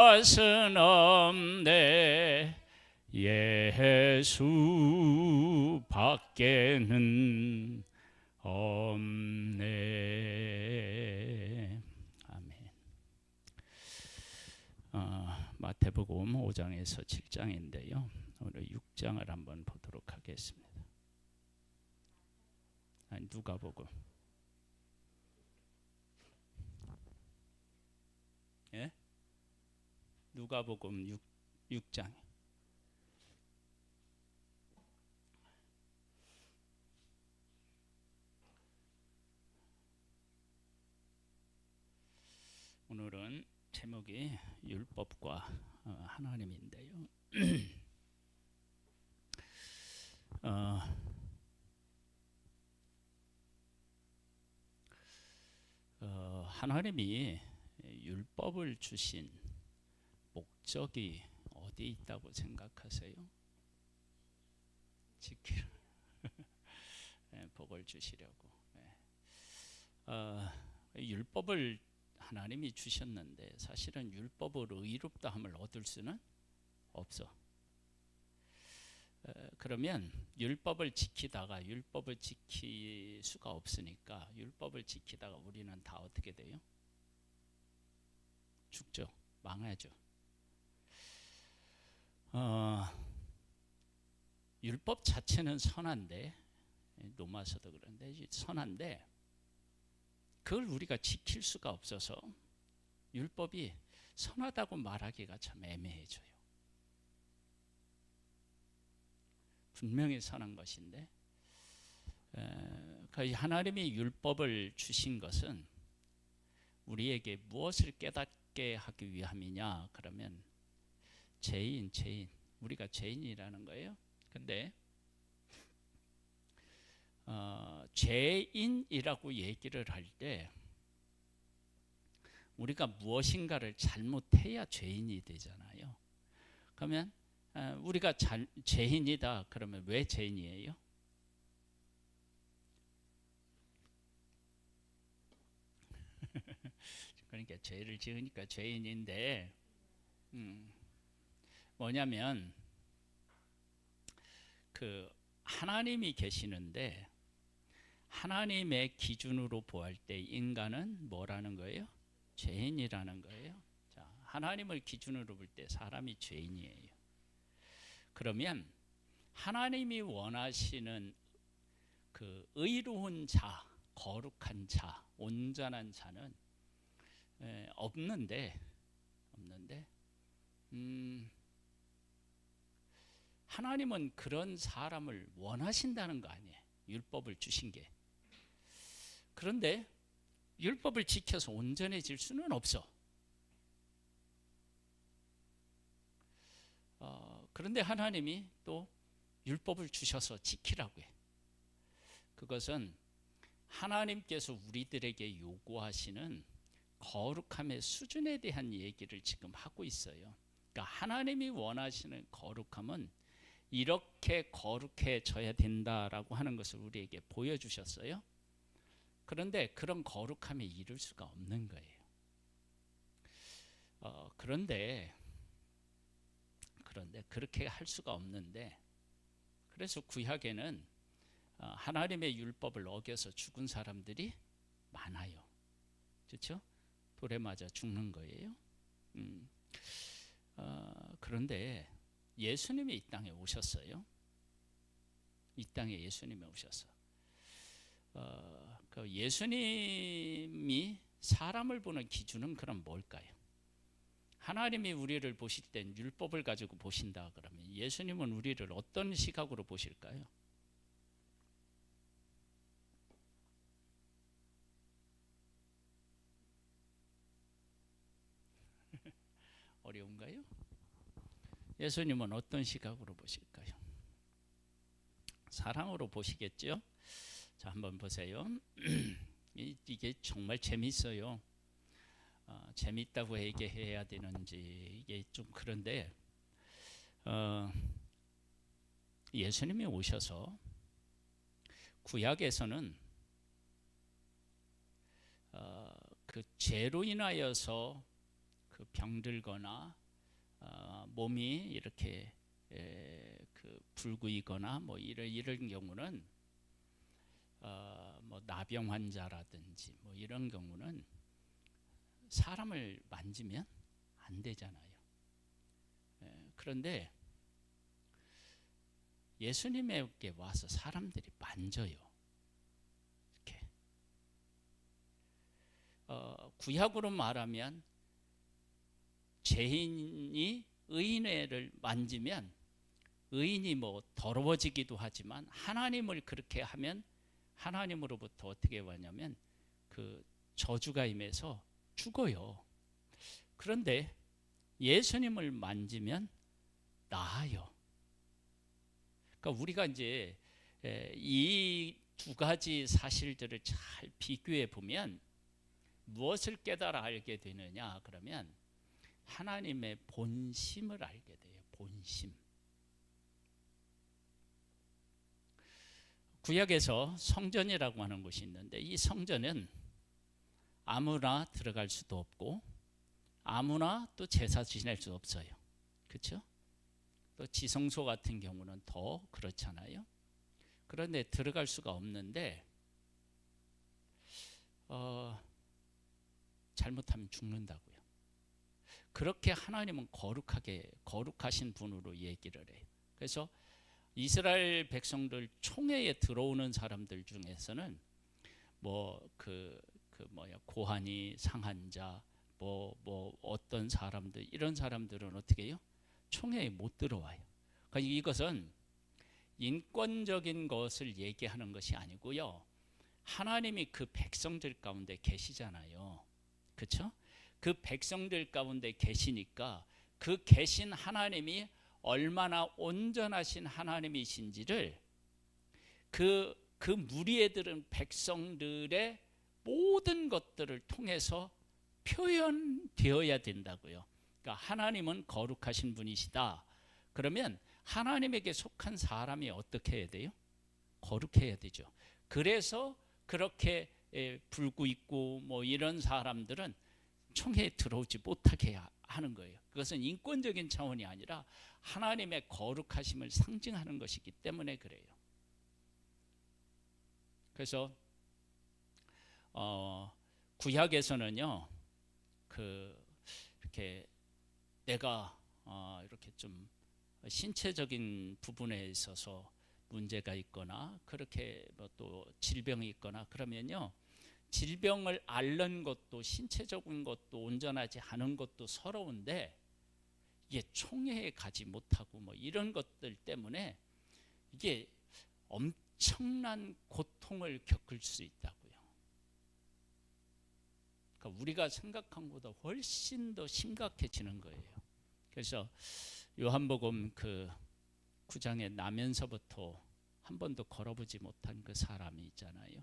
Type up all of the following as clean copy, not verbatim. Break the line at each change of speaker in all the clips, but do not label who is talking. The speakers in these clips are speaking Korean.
것은 없네. 예수 밖에는 없네. 아멘. 마태복음 5장에서 7장인데요. 오늘 6장을 한번 보도록 하겠습니다. 누가복음. 예? 누가복음 6장. 오늘은 제목이 율법과 하나님인데요. 하나님이 율법을 주신 목적이 어디 있다고 생각하세요? 지키라. 네, 복을 주시려고. 네. 율법을 하나님이 주셨는데 사실은 율법으로 의롭다함을 얻을 수는 없어. 그러면 율법을 지키다가 율법을 지킬 수가 없으니까 율법을 지키다가 우리는 다 어떻게 돼요? 죽죠. 망하죠. 율법 자체는 선한데, 로마서도 그런데 선한데 그걸 우리가 지킬 수가 없어서 율법이 선하다고 말하기가 참 애매해져요. 분명히 선한 것인데, 하나님이 율법을 주신 것은 우리에게 무엇을 깨닫게 하기 위함이냐? 그러면 죄인, 우리가 죄인이라는 거예요. 근데 죄인이라고 얘기를 할 때 우리가 무엇인가를 잘못해야 죄인이 되잖아요. 그러면 우리가 죄인이다 그러면 왜 죄인이에요? 그러니까 죄를 지으니까 죄인인데, 뭐냐면 그 하나님이 계시는데 하나님의 기준으로 보할 때 인간은 뭐라는 거예요? 죄인이라는 거예요. 자, 하나님을 기준으로 볼 때 사람이 죄인이에요. 그러면 하나님이 원하시는 그 의로운 자, 거룩한 자, 온전한 자는 없는데 하나님은 그런 사람을 원하신다는 거 아니에요. 율법을 주신 게. 그런데 율법을 지켜서 온전해질 수는 없어. 그런데 하나님이 또 율법을 주셔서 지키라고 해. 그것은 하나님께서 우리들에게 요구하시는 거룩함의 수준에 대한 얘기를 지금 하고 있어요. 그러니까 하나님이 원하시는 거룩함은 이렇게 거룩해져야 된다라고 하는 것을 우리에게 보여주셨어요. 그런데 그런 거룩함에 이를 수가 없는 거예요. 그런데 그렇게 할 수가 없는데, 그래서 구약에는 하나님의 율법을 어겨서 죽은 사람들이 많아요. 그렇죠? 돌에 맞아 죽는 거예요. 그런데 예수님이 이 땅에 오셨어요. 이 땅에 예수님이 오셔서 그 예수님이 사람을 보는 기준은 그럼 뭘까요? 하나님이 우리를 보실 땐 율법을 가지고 보신다 그러면 예수님은 우리를 어떤 시각으로 보실까요? 어려운가요? 예수님은 어떤 시각으로 보실까요? 사랑으로 보시겠죠? 자, 한번 보세요. 이게 정말 재밌어요. 재밌다고 얘기해야 되는지 이게 좀 그런데, 예수님이 오셔서 구약에서는 그 죄로 인하여서 그 그 병들거나 몸이 이렇게 그 불구이거나 뭐 이런 경우는 뭐 나병 환자라든지 뭐 이런 경우는 사람을 만지면 안 되잖아요. 그런데 예수님에게 와서 사람들이 만져요. 이렇게. 구약으로 말하면 죄인이 의인을 만지면 의인이 뭐 더러워지기도 하지만 하나님을 그렇게 하면 하나님으로부터 어떻게 왔냐면 그 저주가 임해서 죽어요. 그런데 예수님을 만지면 나아요. 그러니까 우리가 이제 이 두 가지 사실들을 잘 비교해 보면 무엇을 깨달아 알게 되느냐 그러면 하나님의 본심을 알게 돼요. 본심. 구약에서 성전이라고 하는 곳이 있는데 이 성전은 아무나 들어갈 수도 없고 아무나 또 제사 지낼 수 없어요. 그렇죠? 또 지성소 같은 경우는 더 그렇잖아요. 그런데 들어갈 수가 없는데 잘못하면 죽는다고요. 그렇게 하나님은 거룩하신 분으로 얘기를 해요. 그래서 이스라엘 백성들 총회에 들어오는 사람들 중에서는 고하니 상한자 뭐 어떤 사람들 이런 사람들은 어떻게 해요? 총회에 못 들어와요. 그러니까 이것은 인권적인 것을 얘기하는 것이 아니고요. 하나님이 그 백성들 가운데 계시잖아요. 그렇죠? 그 백성들 가운데 계시니까 그 계신 하나님이 얼마나 온전하신 하나님이신지를 그 무리에 들은 백성들의 모든 것들을 통해서 표현되어야 된다고요. 그러니까 하나님은 거룩하신 분이시다. 그러면 하나님에게 속한 사람이 어떻게 해야 돼요? 거룩해야 되죠. 그래서 그렇게 불구 있고 뭐 이런 사람들은 총회에 들어오지 못하게 하는 거예요. 그것은 인권적인 차원이 아니라 하나님의 거룩하심을 상징하는 것이기 때문에 그래요. 그래서 구약에서는요, 이렇게 내가 이렇게 좀 신체적인 부분에 있어서 문제가 있거나 그렇게 뭐 또 질병이 있거나 그러면요, 질병을 앓는 것도 신체적인 것도 온전하지 않은 것도 서러운데 이게 총회에 가지 못하고 뭐 이런 것들 때문에 이게 엄청난 고통을 겪을 수 있다고요. 그러니까 우리가 생각한 것보다 훨씬 더 심각해지는 거예요. 그래서 요한복음 9장에 나면서부터 한 번도 걸어보지 못한 그 사람이 있잖아요.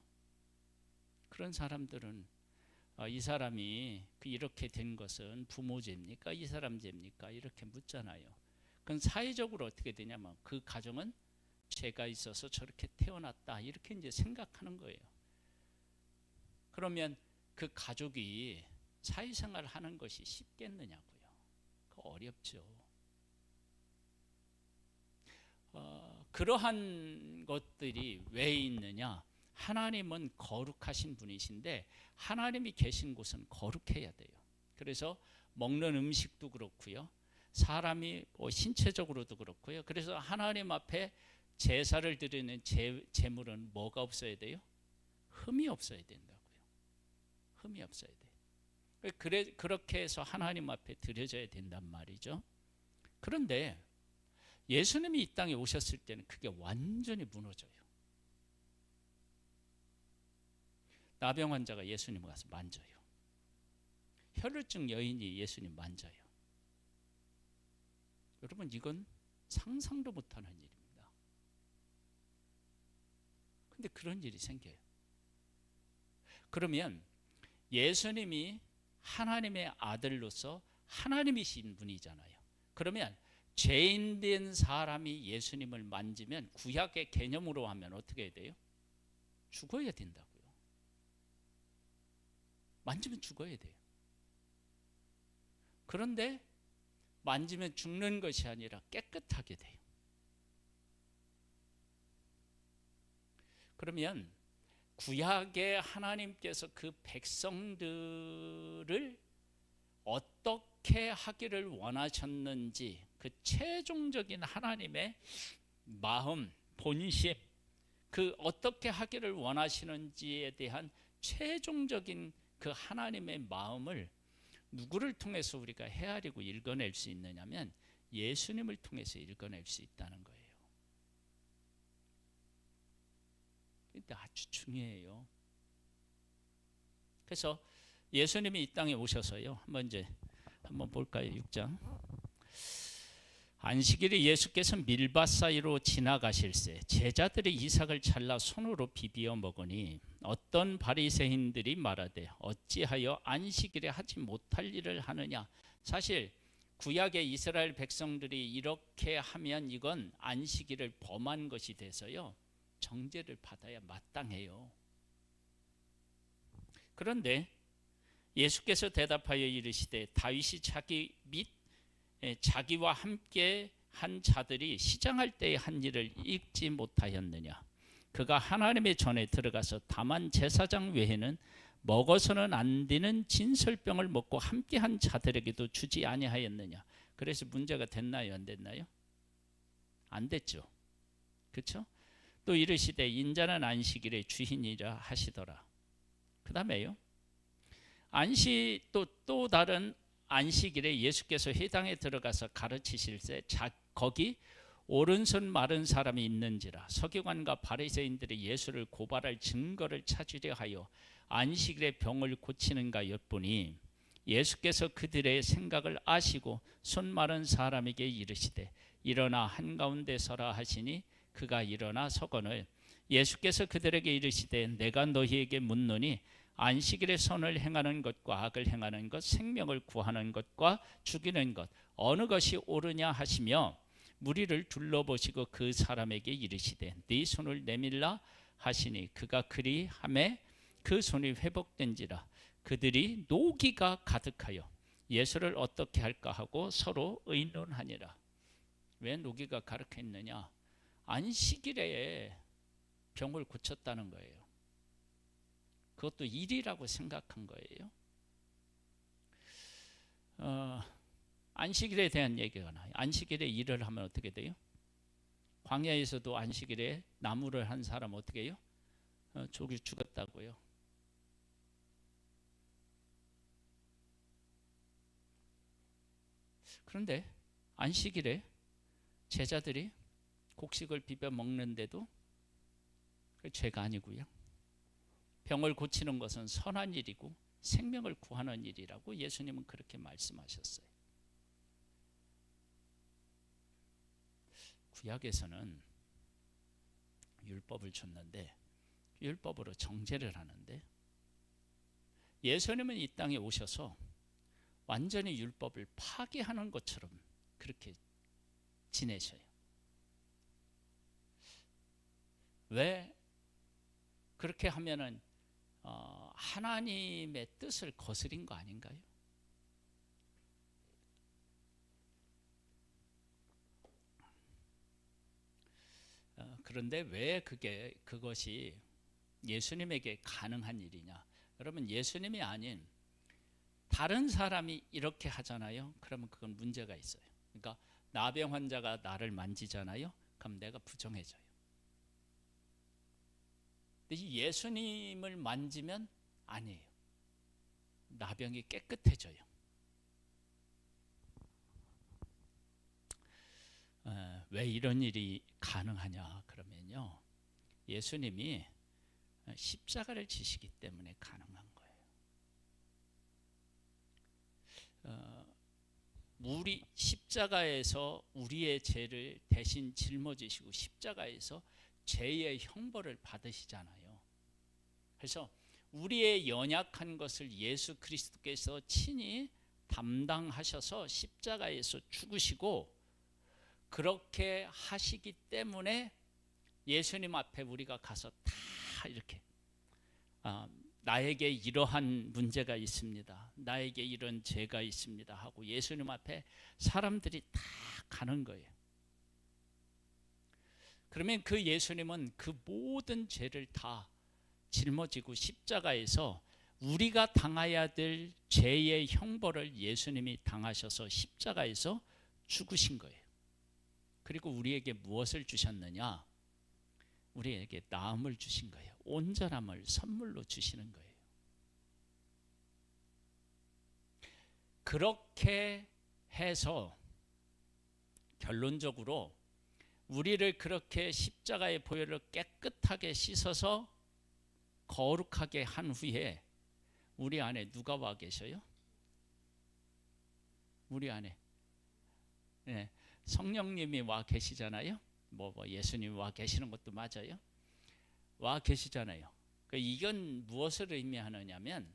그런 사람들은 이 사람이 이렇게 된 것은 부모 죄입니까? 이 사람 죄입니까? 이렇게 묻잖아요. 그건 사회적으로 어떻게 되냐면 그 가정은 죄가 있어서 저렇게 태어났다 이렇게 이제 생각하는 거예요. 그러면 그 가족이 사회생활을 하는 것이 쉽겠느냐고요. 어렵죠. 그러한 것들이 왜 있느냐? 하나님은 거룩하신 분이신데 하나님이 계신 곳은 거룩해야 돼요. 그래서 먹는 음식도 그렇고요. 사람이 신체적으로도 그렇고요. 그래서 하나님 앞에 제사를 드리는 제물은 뭐가 없어야 돼요? 흠이 없어야 된다고요. 흠이 없어야 돼요. 그렇게 해서 하나님 앞에 드려져야 된단 말이죠. 그런데 예수님이 이 땅에 오셨을 때는 그게 완전히 무너져요. 나병 환자가 예수님을 가서 만져요. 혈루증 여인이 예수님 만져요. 여러분, 이건 상상도 못하는 일입니다. 근데 그런 일이 생겨요. 그러면 예수님이 하나님의 아들로서 하나님이신 분이잖아요. 그러면 죄인된 사람이 예수님을 만지면 구약의 개념으로 하면 어떻게 해야 돼요? 죽어야 된다고요. 만지면 죽어야 돼요. 그런데 만지면 죽는 것이 아니라 깨끗하게 돼요. 그러면 구약의 하나님께서 그 백성들을 어떻게 하기를 원하셨는지, 그 최종적인 하나님의 마음, 본심, 그 어떻게 하기를 원하시는지에 대한 최종적인 그 하나님의 마음을 누구를 통해서 우리가 헤아리고 읽어낼 수 있느냐면 예수님을 통해서 읽어낼 수 있다는 거예요. 이게 아주 중요해요. 그래서 예수님이 이 땅에 오셔서요, 한번 볼까요? 6장. 안식일에 예수께서 밀밭 사이로 지나가실새 제자들이 이삭을 잘라 손으로 비비어 먹으니 어떤 바리새인들이 말하되 어찌하여 안식일에 하지 못할 일을 하느냐. 사실 구약의 이스라엘 백성들이 이렇게 하면 이건 안식일을 범한 것이 돼서요, 정죄를 받아야 마땅해요. 그런데 예수께서 대답하여 이르시되 다윗이 자기 및 자기와 함께 한 자들이 시장할 때의 한 일을 읽지 못하였느냐. 그가 하나님의 전에 들어가서 다만 제사장 외에는 먹어서는 안 되는 진설병을 먹고 함께 한 자들에게도 주지 아니하였느냐. 그래서 문제가 됐나요, 안 됐나요? 안 됐죠. 그렇죠? 또 이르시되 인자는 안식일의 주인이라 하시더라. 그 다음에요, 또 다른 안식일에 예수께서 회당에 들어가서 가르치실새 거기 오른손 마른 사람이 있는지라. 서기관과 바리새인들이 예수를 고발할 증거를 찾으려 하여 안식일에 병을 고치는가 엿보니 예수께서 그들의 생각을 아시고 손 마른 사람에게 이르시되 일어나 한가운데 서라 하시니 그가 일어나 서거늘 예수께서 그들에게 이르시되 내가 너희에게 묻노니 안식일에 선을 행하는 것과 악을 행하는 것, 생명을 구하는 것과 죽이는 것 어느 것이 옳으냐 하시며 무리를 둘러보시고 그 사람에게 이르시되 네 손을 내밀라 하시니 그가 그리하매 그 손이 회복된지라. 그들이 노기가 가득하여 예수를 어떻게 할까 하고 서로 의논하니라. 왜 노기가 가득했느냐? 안식일에 병을 고쳤다는 거예요. 그것도 일이라고 생각한 거예요. 안식일에 대한 얘기가 나요. 안식일에 일을 하면 어떻게 돼요? 광야에서도 안식일에 나무를 한 사람 어떻게 해요? 조기 죽었다고요. 그런데 안식일에 제자들이 곡식을 비벼 먹는데도 그 죄가 아니고요. 병을 고치는 것은 선한 일이고 생명을 구하는 일이라고 예수님은 그렇게 말씀하셨어요. 구약에서는 율법을 줬는데 율법으로 정죄를 하는데 예수님은 이 땅에 오셔서 완전히 율법을 파괴하는 것처럼 그렇게 지내셔요. 왜 그렇게 하면은 하나님의 뜻을 거스린 거 아닌가요? 그런데 왜 그것이 예수님에게 가능한 일이냐? 여러분, 예수님이 아닌 다른 사람이 이렇게 하잖아요. 그러면 그건 문제가 있어요. 그러니까 나병 환자가 나를 만지잖아요. 그럼 내가 부정해져요. 근데 예수님을 만지면 아니에요. 나병이 깨끗해져요. 왜 이런 일이 가능하냐 그러면요, 예수님이 십자가를 지시기 때문에 가능한 거예요. 우리 십자가에서 우리의 죄를 대신 짊어지시고 십자가에서 죄의 형벌을 받으시잖아요. 그래서 우리의 연약한 것을 예수 그리스도께서 친히 담당하셔서 십자가에서 죽으시고, 그렇게 하시기 때문에 예수님 앞에 우리가 가서 다 이렇게 나에게 이러한 문제가 있습니다. 나에게 이런 죄가 있습니다 하고 예수님 앞에 사람들이 다 가는 거예요. 그러면 그 예수님은 그 모든 죄를 다 짊어지고 십자가에서 우리가 당해야 될 죄의 형벌을 예수님이 당하셔서 십자가에서 죽으신 거예요. 그리고 우리에게 무엇을 주셨느냐? 우리에게 나음을 주신 거예요. 온전함을 선물로 주시는 거예요. 그렇게 해서 결론적으로 우리를 그렇게 십자가의 보혈로 깨끗하게 씻어서 거룩하게 한 후에 우리 안에 누가 와 계셔요? 우리 안에 성령님이 와 계시잖아요. 뭐 예수님이 와 계시는 것도 맞아요. 와 계시잖아요. 이건 무엇을 의미하느냐면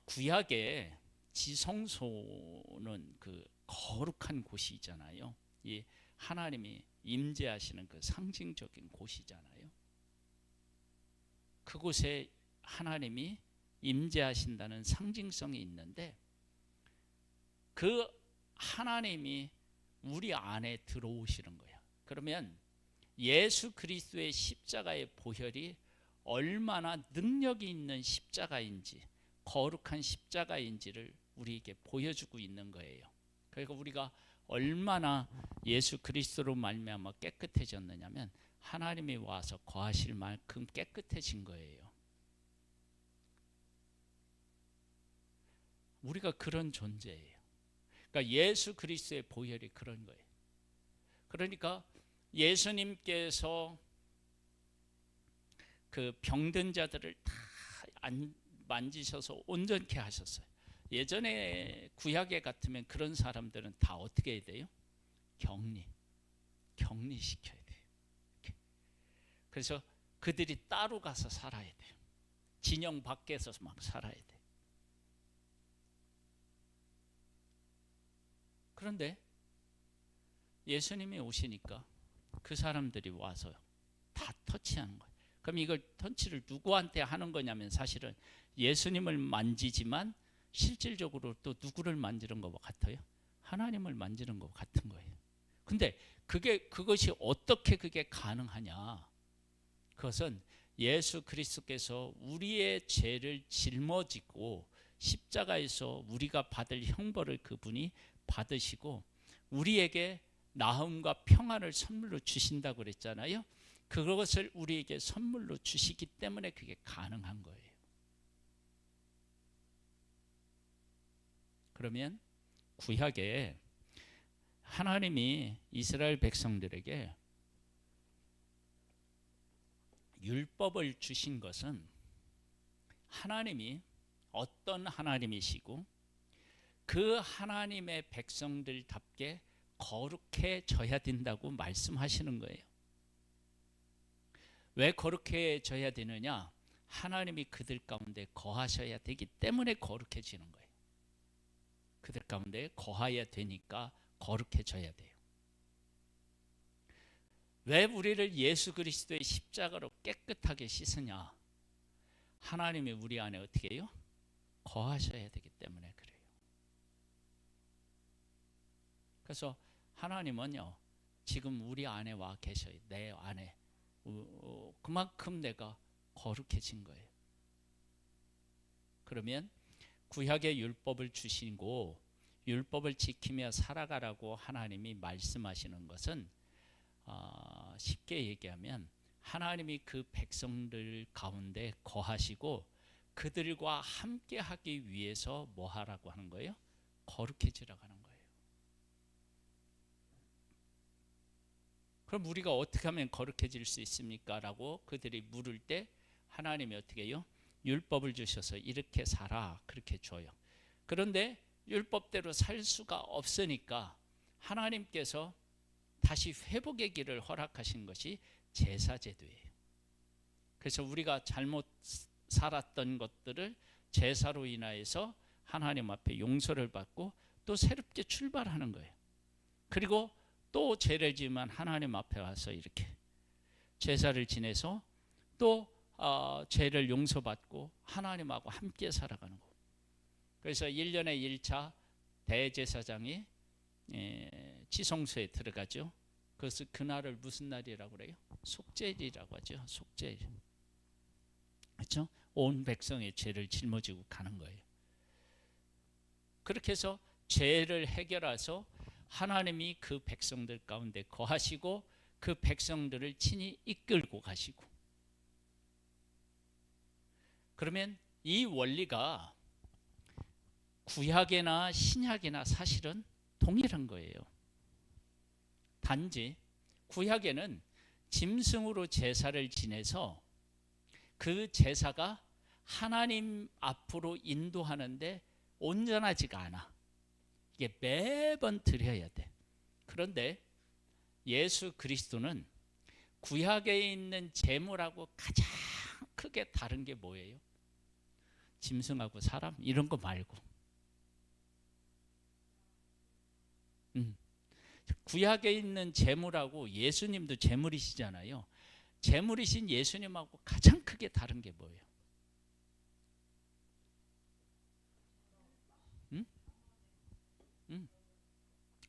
구약의 지성소는 그 거룩한 곳이 있잖아요. 이 하나님이 임재하시는 그 상징적인 곳이잖아요. 그곳에 하나님이 임재하신다는 상징성이 있는데 그 하나님이 우리 안에 들어오시는 거야. 그러면 예수 그리스도의 십자가의 보혈이 얼마나 능력이 있는 십자가인지 거룩한 십자가인지를 우리에게 보여주고 있는 거예요. 그러니까 우리가 얼마나 예수 그리스도로 말미암아 깨끗해졌느냐면 하나님이 와서 거하실 만큼 깨끗해진 거예요. 우리가 그런 존재예요. 그러니까 예수 그리스도의 보혈이 그런 거예요. 그러니까 예수님께서 그 병든 자들을 다 만지셔서 온전케 하셨어요. 예전에 구약에 같으면 그런 사람들은 다 어떻게 해야 돼요? 격리시켜야 돼요. 이렇게. 그래서 그들이 따로 가서 살아야 돼요. 진영 밖에서 막 살아야 돼요. 그런데 예수님이 오시니까 그 사람들이 와서 다 터치하는 거예요. 그럼 이걸 터치를 누구한테 하는 거냐면 사실은 예수님을 만지지만 실질적으로 또 누구를 만지는 것 같아요? 하나님을 만지는 것 같은 거예요. 근데 그것이 어떻게 그게 가능하냐? 그것은 예수 그리스도께서 우리의 죄를 짊어지고 십자가에서 우리가 받을 형벌을 그분이 받으시고 우리에게 나음과 평안을 선물로 주신다고 그랬잖아요. 그것을 우리에게 선물로 주시기 때문에 그게 가능한 거예요. 그러면 구약에 하나님이 이스라엘 백성들에게 율법을 주신 것은 하나님이 어떤 하나님이시고 그 하나님의 백성들답게 거룩해져야 된다고 말씀하시는 거예요. 왜 거룩해져야 되느냐? 하나님이 그들 가운데 거하셔야 되기 때문에 거룩해지는 거예요. 그들 가운데 거하야 되니까 거룩해져야 돼요. 왜 우리를 예수 그리스도의 십자가로 깨끗하게 씻으냐? 하나님이 우리 안에 어떻게 해요? 거하셔야 되기 때문에 그래요. 그래서 하나님은요, 지금 우리 안에 와 계셔요. 내 안에. 그만큼 내가 거룩해진 거예요. 그러면 구약의 율법을 주시고 율법을 지키며 살아가라고 하나님이 말씀하시는 것은 쉽게 얘기하면 하나님이 그 백성들 가운데 거하시고 그들과 함께 하기 위해서 뭐 하라고 하는 거예요? 거룩해지라고 하는 거예요. 그럼 우리가 어떻게 하면 거룩해질 수 있습니까? 라고 그들이 물을 때 하나님이 어떻게 해요? 율법을 주셔서 이렇게 살아 그렇게 줘요. 그런데 율법대로 살 수가 없으니까 하나님께서 다시 회복의 길을 허락하신 것이 제사제도예요. 그래서 우리가 잘못 살았던 것들을 제사로 인하여서 하나님 앞에 용서를 받고 또 새롭게 출발하는 거예요. 그리고 또 죄를 지으면 하나님 앞에 와서 이렇게 제사를 지내서 또 죄를 용서받고 하나님하고 함께 살아가는 거. 그래서 1년에 1차 대제사장이 지성소에 들어가죠. 그래서 그날을 무슨 날이라고 그래요? 속죄일이라고 하죠. 속죄일. 그렇죠? 온 백성의 죄를 짊어지고 가는 거예요. 그렇게 해서 죄를 해결해서 하나님이 그 백성들 가운데 거하시고 그 백성들을 친히 이끌고 가시고. 그러면 이 원리가 구약이나 신약이나 사실은 동일한 거예요. 단지 구약에는 짐승으로 제사를 지내서 그 제사가 하나님 앞으로 인도하는데 온전하지가 않아. 이게 매번 드려야 돼. 그런데 예수 그리스도는 구약에 있는 제물하고 가장 크게 다른 게 뭐예요? 짐승하고 사람 이런 거 말고 구약에 있는 제물하고 예수님도 제물이시잖아요. 제물이신 예수님하고 가장 크게 다른 게 뭐예요?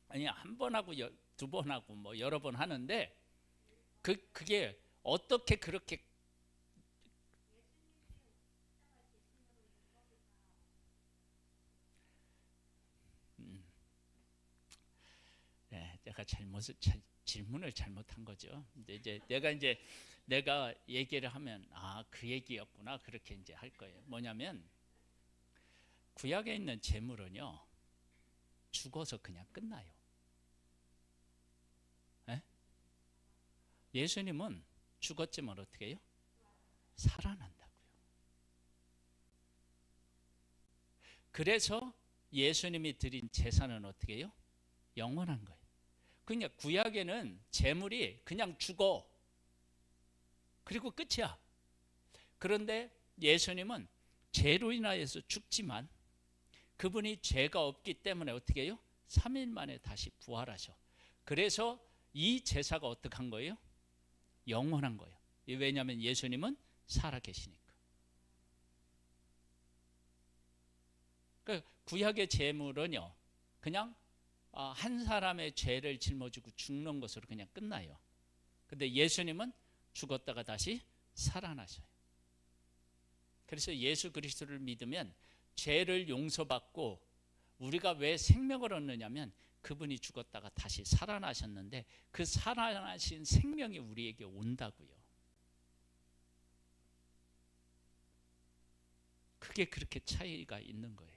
아니 한 번 하고 두 번 하고 뭐 여러 번 하는데 그게 어떻게 그렇게 네, 내가 질문을 잘못한 거죠. 이제 내가 얘기를 하면 그 얘기였구나 그렇게 이제 할 거예요. 뭐냐면 구약에 있는 제물은요 죽어서 그냥 끝나요. 네? 예수님은 죽었지만 어떻게 해요? 살아난다고요. 그래서 예수님이 드린 제사는 어떻게 해요? 영원한 거예요. 그러니까 구약에는 제물이 그냥 죽어. 그리고 끝이야. 그런데 예수님은 죄로 인하여서 죽지만 그분이 죄가 없기 때문에 어떻게 해요? 3일 만에 다시 부활하셔. 그래서 이 제사가 어떻게 한 거예요? 영원한 거예요. 왜냐하면 예수님은 살아계시니까. 그러니까 구약의 제물은요 그냥 한 사람의 죄를 짊어지고 죽는 것으로 그냥 끝나요. 근데 예수님은 죽었다가 다시 살아나셔요. 그래서 예수 그리스도를 믿으면 죄를 용서받고 우리가 왜 생명을 얻느냐면 그분이 죽었다가 다시 살아나셨는데 그 살아나신 생명이 우리에게 온다고요. 그게 그렇게 차이가 있는 거예요.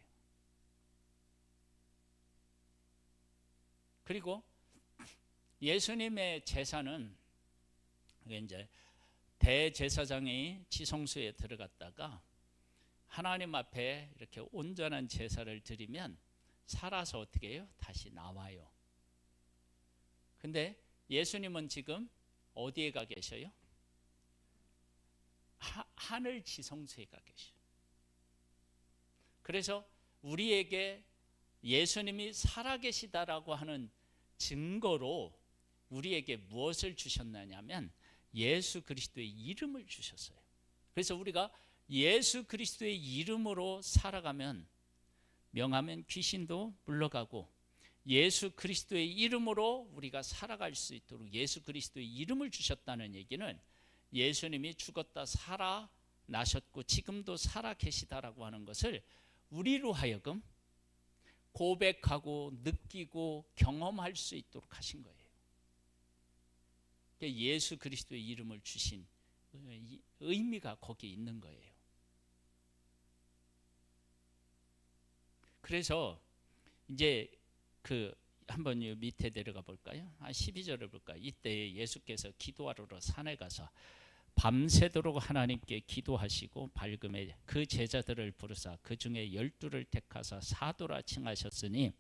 그리고 예수님의 제사는 이제 대제사장이 지성소에 들어갔다가 하나님 앞에 이렇게 온전한 제사를 드리면 살아서 어떻게 해요? 다시 나와요. 근데 예수님은 지금 어디에 가 계셔요? 하늘 지성소에 가 계셔요. 그래서 우리에게 예수님이 살아계시다라고 하는 증거로 우리에게 무엇을 주셨느냐면 예수 그리스도의 이름을 주셨어요. 그래서 우리가 예수 그리스도의 이름으로 살아가면 명하면 귀신도 물러가고 예수 그리스도의 이름으로 우리가 살아갈 수 있도록 예수 그리스도의 이름을 주셨다는 얘기는 예수님이 죽었다 살아나셨고 지금도 살아계시다라고 하는 것을 우리로 하여금 고백하고 느끼고 경험할 수 있도록 하신 거예요. 예수 그리스도의 이름을 주신 의미가 거기에 있는 거예요. 그래서 이제 한번 밑에 내려가 볼까요? 12절을 볼까요? 이때 예수께서 기도하러 산에 가서 밤새도록 하나님께 기도하시고 밝음에 그 제자들을 부르사 그 중에 12를 택하사 사도라 칭하셨으니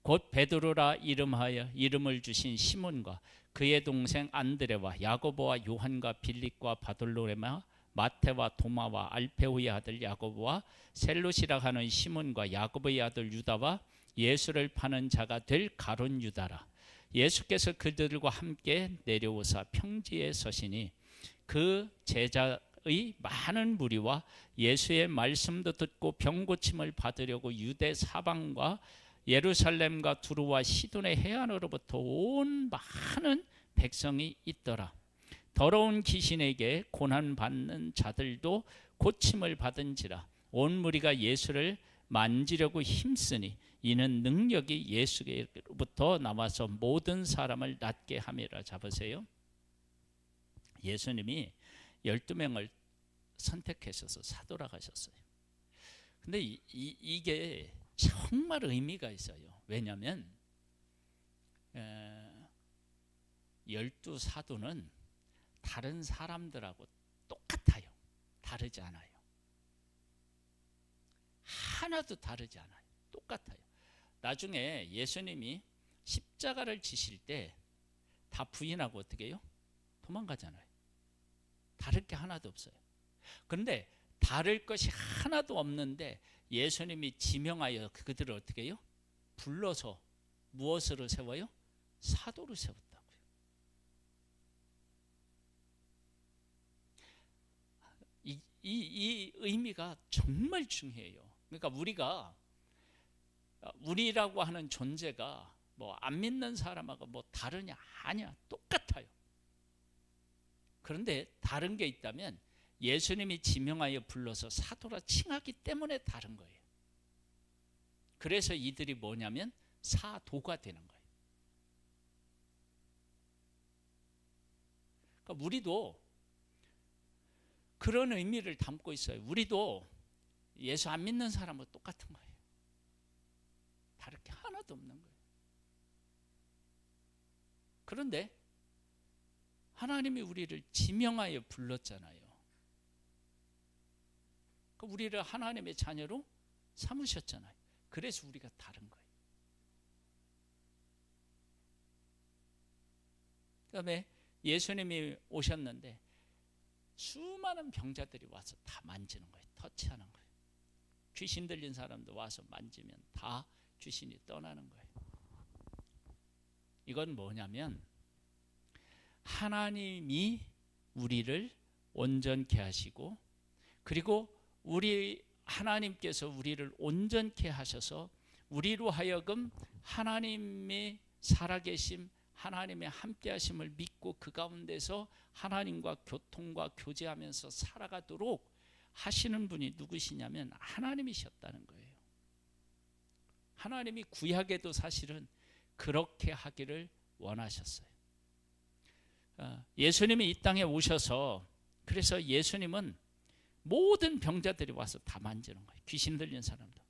곧 베드로라 이름을 주신 시몬과 그의 동생 안드레와 야고보와 요한과 빌립과 바돌로레마 마태와 도마와 알페오의 아들 야고보와 셀롯이라 하는 시몬과 야고보의 아들 유다와 예수를 파는 자가 될 가룟 유다라. 예수께서 그들과 함께 내려오사 평지에 서시니 그 많은 무리와 예수의 말씀도 듣고 병 고침을 받으려고 유대 사방과 예루살렘과 두루와 시돈의 해안으로부터 온 많은 백성이 있더라. 더러운 귀신에게 고난받는 자들도 고침을 받은지라. 온 무리가 예수를 만지려고 힘쓰니 이는 능력이 예수께로부터 나와서 모든 사람을 낫게 함이라. 잡으세요. 예수님이 12명을 선택하셔서 사도라 하셨어요. 근데 이게 정말 의미가 있어요. 왜냐하면 12사도는 다른 사람들하고 똑같아요. 다르지 않아요. 하나도 다르지 않아요. 똑같아요. 나중에 예수님이 십자가를 지실 때 다 부인하고 어떻게 해요? 도망가잖아요. 다를 게 하나도 없어요. 그런데 다를 것이 하나도 없는데 예수님이 지명하여 그들을 어떻게 해요? 불러서 무엇으로 세워요? 사도로 세웠다고요. 이 의미가 정말 중요해요. 그러니까 우리라고 하는 존재가 뭐 안 믿는 사람하고 뭐 다르냐? 아니야. 똑같아요. 그런데 다른 게 있다면 예수님이 지명하여 불러서 사도라 칭하기 때문에 다른 거예요. 그래서 이들이 뭐냐면 사도가 되는 거예요. 그러니까 우리도 그런 의미를 담고 있어요. 우리도 예수 안 믿는 사람과 똑같은 거예요. 다를 게 하나도 없는 거예요. 그런데 하나님이 우리를 지명하여 불렀잖아요. 우리를 하나님의 자녀로 삼으셨잖아요. 그래서 우리가 다른 거예요. 그다음에 예수님이 오셨는데 수많은 병자들이 와서 다 만지는 거예요. 터치하는 거예요. 귀신 들린 사람도 와서 만지면 다 귀신이 떠나는 거예요. 이건 뭐냐면 하나님이 우리를 온전케 하시고, 그리고 하나님께서 우리를 온전케 하셔서 우리로 하여금 하나님의 살아계심, 하나님의 함께하심을 믿고 그 가운데서 하나님과 교통과 교제하면서 살아가도록 하시는 분이 누구시냐면 하나님이셨다는 거예요. 하나님이 구약에도 사실은 그렇게 하기를 원하셨어요. 예수님이 이 땅에 오셔서, 그래서 예수님은 모든 병자들이 와서 다 만지는 거예요. 귀신 들린 사람도.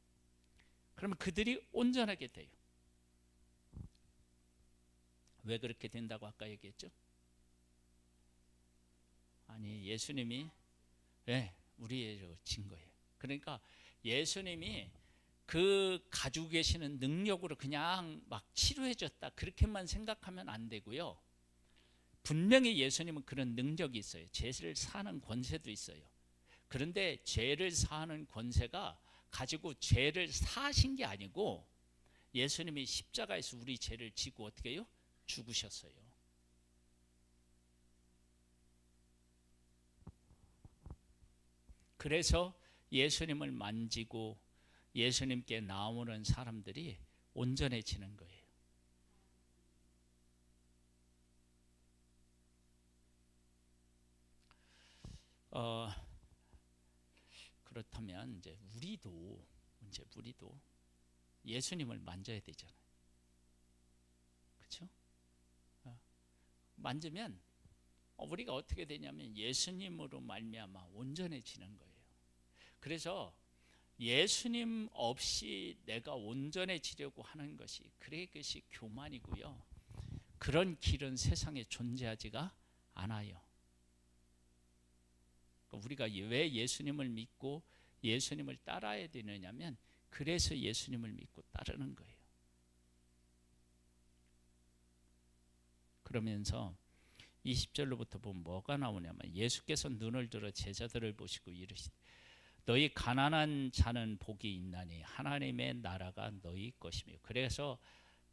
그러면 그들이 온전하게 돼요. 왜 그렇게 된다고 아까 얘기했죠? 아니, 예수님이 우리의 증거예요. 그러니까 예수님이 그 가지고 계시는 능력으로 그냥 막 치료해 줬다, 그렇게만 생각하면 안 되고요. 분명히 예수님은 그런 능력이 있어요. 죄를 사하는 권세도 있어요. 그런데 죄를 사하는 권세가 가지고 죄를 사하신 게 아니고 예수님이 십자가에서 우리 죄를 지고 어떻게 해요? 죽으셨어요. 그래서 예수님을 만지고 예수님께 나오는 사람들이 온전해지는 거예요. 그렇다면 이제 우리도 예수님을 만져야 되잖아요. 그렇죠? 만지면 우리가 어떻게 되냐면 예수님으로 말미암아 온전해지는 거예요. 그래서 예수님 없이 내가 온전해지려고 하는 것이, 그것이 교만이고요. 그런 길은 세상에 존재하지가 않아요. 우리가 왜 예수님을 믿고 예수님을 따라야 되느냐면 그래서 예수님을 믿고 따르는 거예요. 그러면서 20절로부터 보면 뭐가 나오냐면 예수께서 눈을 들어 제자들을 보시고 이르시되 너희 가난한 자는 복이 있나니 하나님의 나라가 너희 것이며. 그래서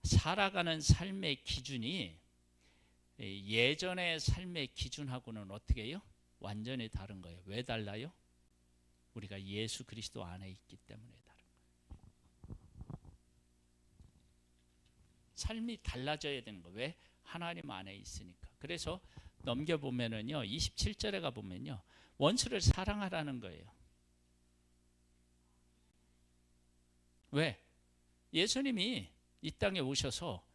살아가는 삶의 기준이 예전의 삶의 기준하고는 어떻게 해요? 완전히 다른 거예요. 왜 달라요? 우리가 예수 그리스도 안에 있기 때문에 다른 거예요. 삶이 달라져야 되는 거예요. 왜? 하나님 안에 있으니까. 그래서 넘겨보면은요, 27절에 가보면요, 원수를 사랑하라는 거예요. 왜? 예수님이 이 땅에 오셔서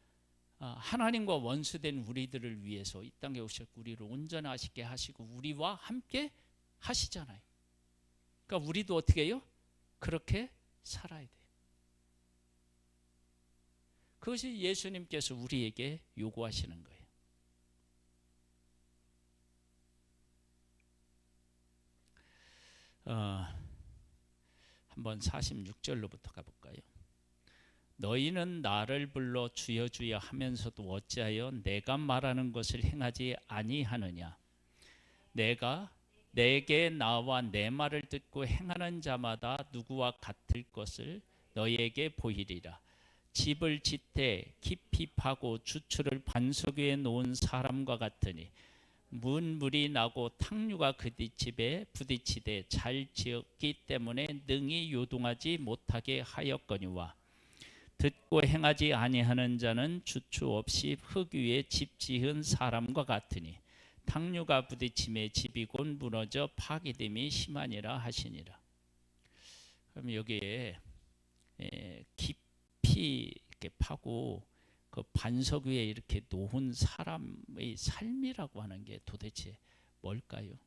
하나님과 원수된 우리들을 위해서 이 땅에 오셨고 우리를 온전하시게 하시고 우리와 함께 하시잖아요. 그러니까 우리도 어떻게 해요? 그렇게 살아야 돼요. 그것이 예수님께서 우리에게 요구하시는 거예요. 한번 46절로부터 가볼까요? 너희는 나를 불러 주여 주여 하면서도 어찌하여 내가 말하는 것을 행하지 아니하느냐? 내게 나와 내 말을 듣고 행하는 자마다 누구와 같을 것을 너희에게 보이리라. 집을 짓되 깊이 파고 주추를 반석 위에 놓은 사람과 같으니 문물이 나고 탕류가 그 집에 부딪히되 잘 지었기 때문에 능히 요동하지 못하게 하였거니와 듣고 행하지 아니하는 자는 주추 없이 흙 위에 집 지은 사람과 같으니 탕류가 부딪힘에 집이 곧 무너져 파괴됨이 심하니라 하시니라. 그럼 여기에 깊이 이렇게 파고 그 반석 위에 이렇게 놓은 사람의 삶이라고 하는 게 도대체 뭘까요?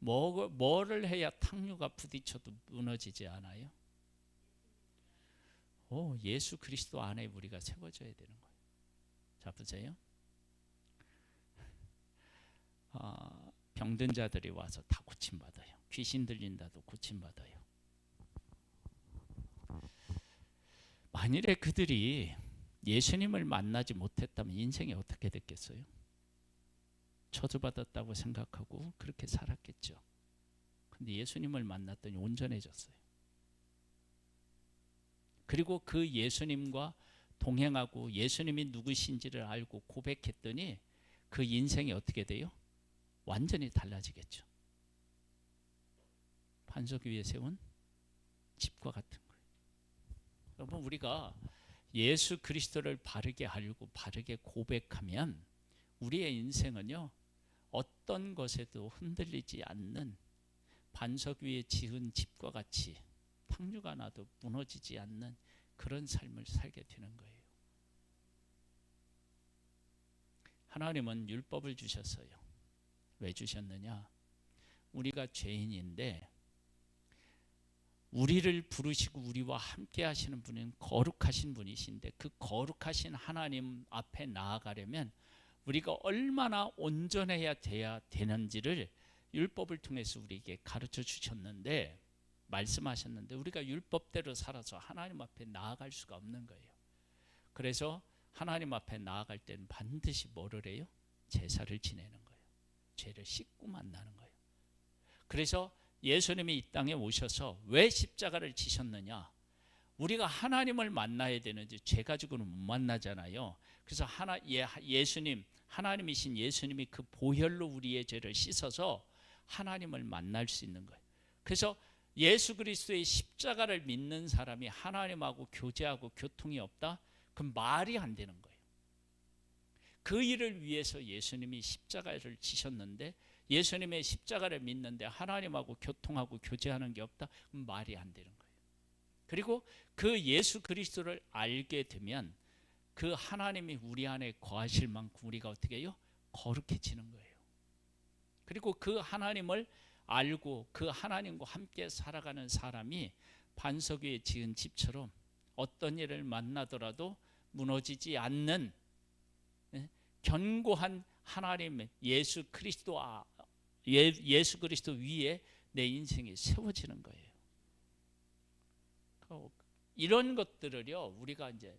뭐를 해야 탕류가 부딪혀도 무너지지 않아요? 예수 그리스도 안에 우리가 세워져야 되는 거예요. 자, 보세요. 병든 자들이 와서 다 고침받아요. 귀신 들린다도 고침받아요. 만일에 그들이 예수님을 만나지 못했다면 인생이 어떻게 됐겠어요? 저주받았다고 생각하고 그렇게 살았겠죠. 근데 예수님을 만났더니 온전해졌어요. 그리고 그 예수님과 동행하고 예수님이 누구신지를 알고 고백했더니 그 인생이 어떻게 돼요? 완전히 달라지겠죠. 반석 위에 세운 집과 같은 거예요. 여러분, 우리가 예수 그리스도를 바르게 알고 바르게 고백하면 우리의 인생은요, 어떤 것에도 흔들리지 않는 반석 위에 지은 집과 같이 탕류가 나도 무너지지 않는 그런 삶을 살게 되는 거예요. 하나님은 율법을 주셨어요. 왜 주셨느냐? 우리가 죄인인데 우리를 부르시고 우리와 함께 하시는 분은 거룩하신 분이신데 그 거룩하신 하나님 앞에 나아가려면 우리가 얼마나 온전해야 돼야 되는지를 율법을 통해서 우리에게 가르쳐 주셨는데, 말씀하셨는데 우리가 율법대로 살아서 하나님 앞에 나아갈 수가 없는 거예요. 그래서 하나님 앞에 나아갈 때는 반드시 뭐를 해요? 제사를 지내는 거예요. 죄를 씻고 만나는 거예요. 그래서 예수님이 이 땅에 오셔서 왜 십자가를 지셨느냐? 우리가 하나님을 만나야 되는데 죄 가지고는 못 만나잖아요. 그래서 예수님, 하나님이신 예수님이 그 보혈로 우리의 죄를 씻어서 하나님을 만날 수 있는 거예요. 그래서 예수 그리스도의 십자가를 믿는 사람이 하나님하고 교제하고 교통이 없다? 그럼 말이 안 되는 거예요. 그 일을 위해서 예수님이 십자가를 지셨는데 예수님의 십자가를 믿는데 하나님하고 교통하고 교제하는 게 없다? 그럼 말이 안 되는 거예요. 그리고 그 예수 그리스도를 알게 되면 그 하나님이 우리 안에 거하실 만큼 우리가 어떻게 해요? 거룩해지는 거예요. 그리고 그 하나님을 알고 그 하나님과 함께 살아가는 사람이 반석 위에 지은 집처럼 어떤 일을 만나더라도 무너지지 않는 견고한 하나님의 예수 그리스도 위에 내 인생이 세워지는 거예요. 이런 것들을요 우리가 이제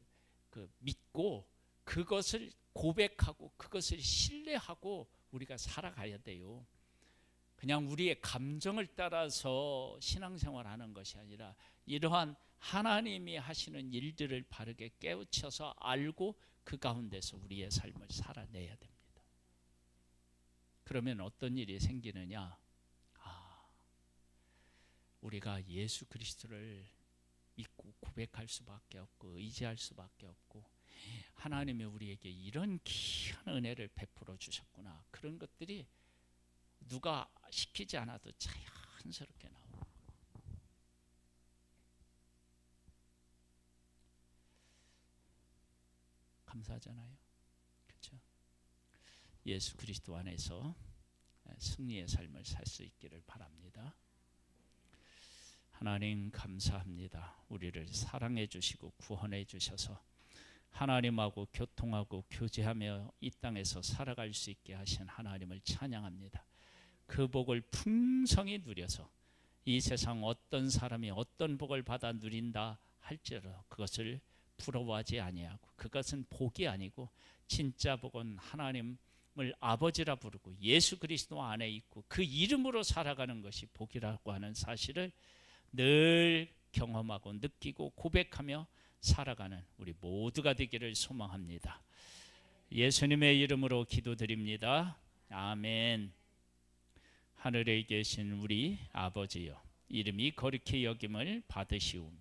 믿고 그것을 고백하고 그것을 신뢰하고 우리가 살아가야 돼요. 그냥 우리의 감정을 따라서 신앙생활하는 것이 아니라 이러한 하나님이 하시는 일들을 바르게 깨우쳐서 알고 그 가운데서 우리의 삶을 살아내야 됩니다. 그러면 어떤 일이 생기느냐? 우리가 예수 그리스도를 믿고 고백할 수밖에 없고 의지할 수밖에 없고, 하나님이 우리에게 이런 귀한 은혜를 베풀어 주셨구나. 그런 것들이 누가 시키지 않아도 자연스럽게 나오고, 감사하잖아요. 그렇죠? 예수 그리스도 안에서 승리의 삶을 살 수 있기를 바랍니다. 하나님 감사합니다. 우리를 사랑해 주시고 구원해 주셔서 하나님하고 교통하고 교제하며 이 땅에서 살아갈 수 있게 하신 하나님을 찬양합니다. 그 복을 풍성히 누려서 이 세상 어떤 사람이 어떤 복을 받아 누린다 할지라도 그것을 부러워하지 아니하고, 그것은 복이 아니고 진짜 복은 하나님을 아버지라 부르고 예수 그리스도 안에 있고 그 이름으로 살아가는 것이 복이라고 하는 사실을 늘 경험하고 느끼고 고백하며 살아가는 우리 모두가 되기를 소망합니다. 예수님의 이름으로 기도드립니다. 아멘. 하늘에 계신 우리 아버지여, 이름이 거룩히 여김을 받으시오며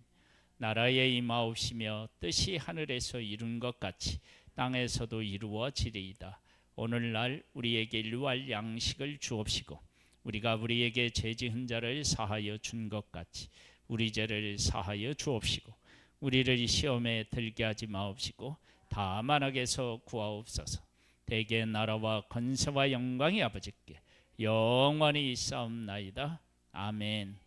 나라에 임하옵시며 뜻이 하늘에서 이룬 것 같이 땅에서도 이루어지리이다. 오늘날 우리에게 일용할 양식을 주옵시고 우리가 우리에게 죄 지은 자를 사하여 준 것 같이 우리 죄를 사하여 주옵시고 우리를 시험에 들게 하지 마옵시고 다만 악에서 구하옵소서. 대개 나라와 권세와 영광이 아버지께 영원히 있사옵나이다. 아멘.